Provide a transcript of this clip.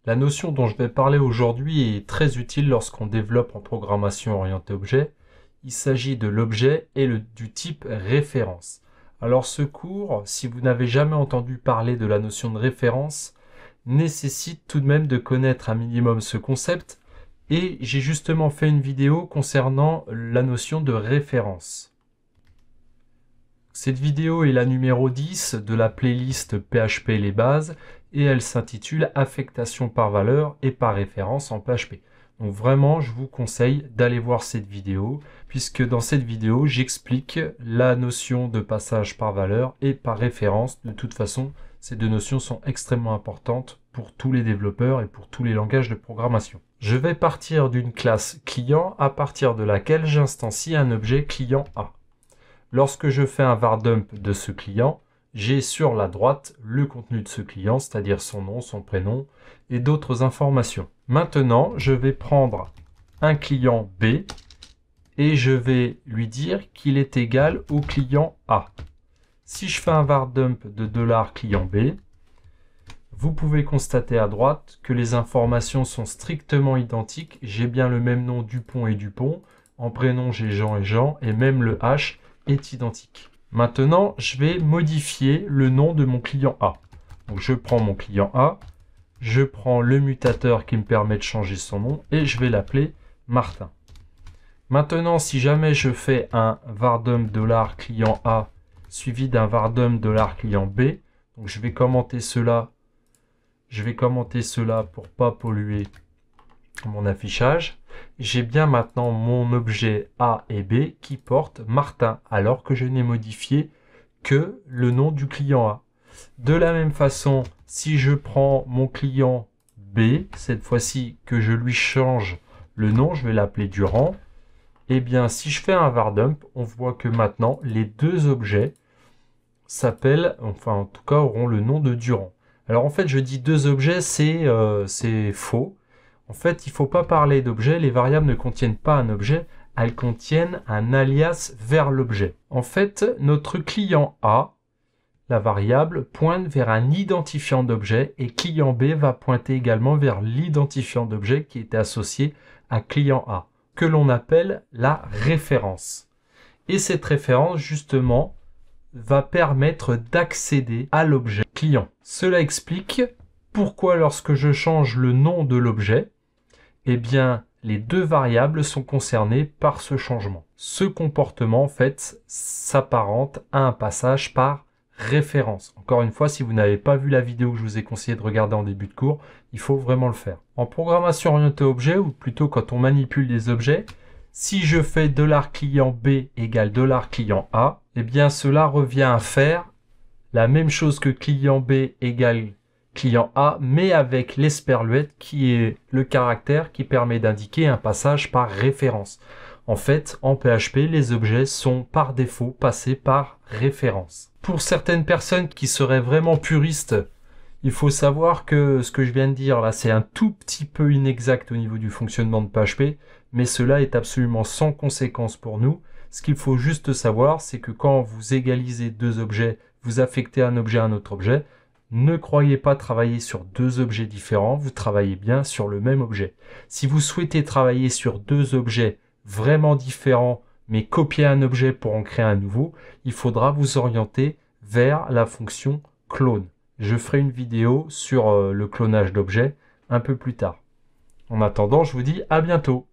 La notion dont je vais parler aujourd'hui est très utile lorsqu'on développe en programmation orientée objet. Il s'agit de l'objet et du type référence. Alors ce cours, si vous n'avez jamais entendu parler de la notion de référence, nécessite tout de même de connaître un minimum ce concept et j'ai justement fait une vidéo concernant la notion de référence. Cette vidéo est la numéro 10 de la playlist PHP les bases et elle s'intitule Affectation par valeur et par référence en PHP. Donc vraiment, je vous conseille d'aller voir cette vidéo puisque dans cette vidéo, j'explique la notion de passage par valeur et par référence. De toute façon, ces deux notions sont extrêmement importantes pour tous les développeurs et pour tous les langages de programmation. Je vais partir d'une classe client à partir de laquelle j'instancie un objet client A. Lorsque je fais un var dump de ce client, j'ai sur la droite le contenu de ce client, c'est-à-dire son nom, son prénom et d'autres informations. Maintenant, je vais prendre un client B et je vais lui dire qu'il est égal au client A. Si je fais un var dump de $client B, vous pouvez constater à droite que les informations sont strictement identiques. J'ai bien le même nom Dupont et Dupont. En prénom, j'ai Jean et Jean et même le H est identique. Maintenant, je vais modifier le nom de mon client A. Donc, je prends mon client A, je prends le mutateur qui me permet de changer son nom et je vais l'appeler Martin. Maintenant, si jamais je fais un var dump $client A suivi d'un var dump $client B, donc je vais commenter cela. Je vais commenter cela pour pas polluer mon affichage. J'ai bien maintenant mon objet A et B qui portent Martin, alors que je n'ai modifié que le nom du client A. De la même façon, si je prends mon client B, cette fois-ci que je lui change le nom, je vais l'appeler Durand, et bien si je fais un var dump, on voit que maintenant les deux objets s'appellent, enfin en tout cas auront le nom de Durand. Alors en fait je dis deux objets, c'est faux. En fait, il ne faut pas parler d'objet, les variables ne contiennent pas un objet, elles contiennent un alias vers l'objet. En fait, notre client A, la variable, pointe vers un identifiant d'objet et client B va pointer également vers l'identifiant d'objet qui était associé à client A, que l'on appelle la référence. Et cette référence, justement, va permettre d'accéder à l'objet client. Cela explique pourquoi lorsque je change le nom de l'objet, eh bien, les deux variables sont concernées par ce changement. Ce comportement, en fait, s'apparente à un passage par référence. Encore une fois, si vous n'avez pas vu la vidéo que je vous ai conseillé de regarder en début de cours, il faut vraiment le faire. En programmation orientée objet, ou plutôt quand on manipule des objets, si je fais $client B égale $client A, eh bien, cela revient à faire la même chose que client B égale client A, mais avec l'esperluette qui est le caractère qui permet d'indiquer un passage par référence. En fait, en PHP, les objets sont par défaut passés par référence. Pour certaines personnes qui seraient vraiment puristes, il faut savoir que ce que je viens de dire là, c'est un tout petit peu inexact au niveau du fonctionnement de PHP, mais cela est absolument sans conséquence pour nous. Ce qu'il faut juste savoir, c'est que quand vous égalisez deux objets, vous affectez un objet à un autre objet, ne croyez pas travailler sur deux objets différents, vous travaillez bien sur le même objet. Si vous souhaitez travailler sur deux objets vraiment différents, mais copier un objet pour en créer un nouveau, il faudra vous orienter vers la fonction clone. Je ferai une vidéo sur le clonage d'objets un peu plus tard. En attendant, je vous dis à bientôt.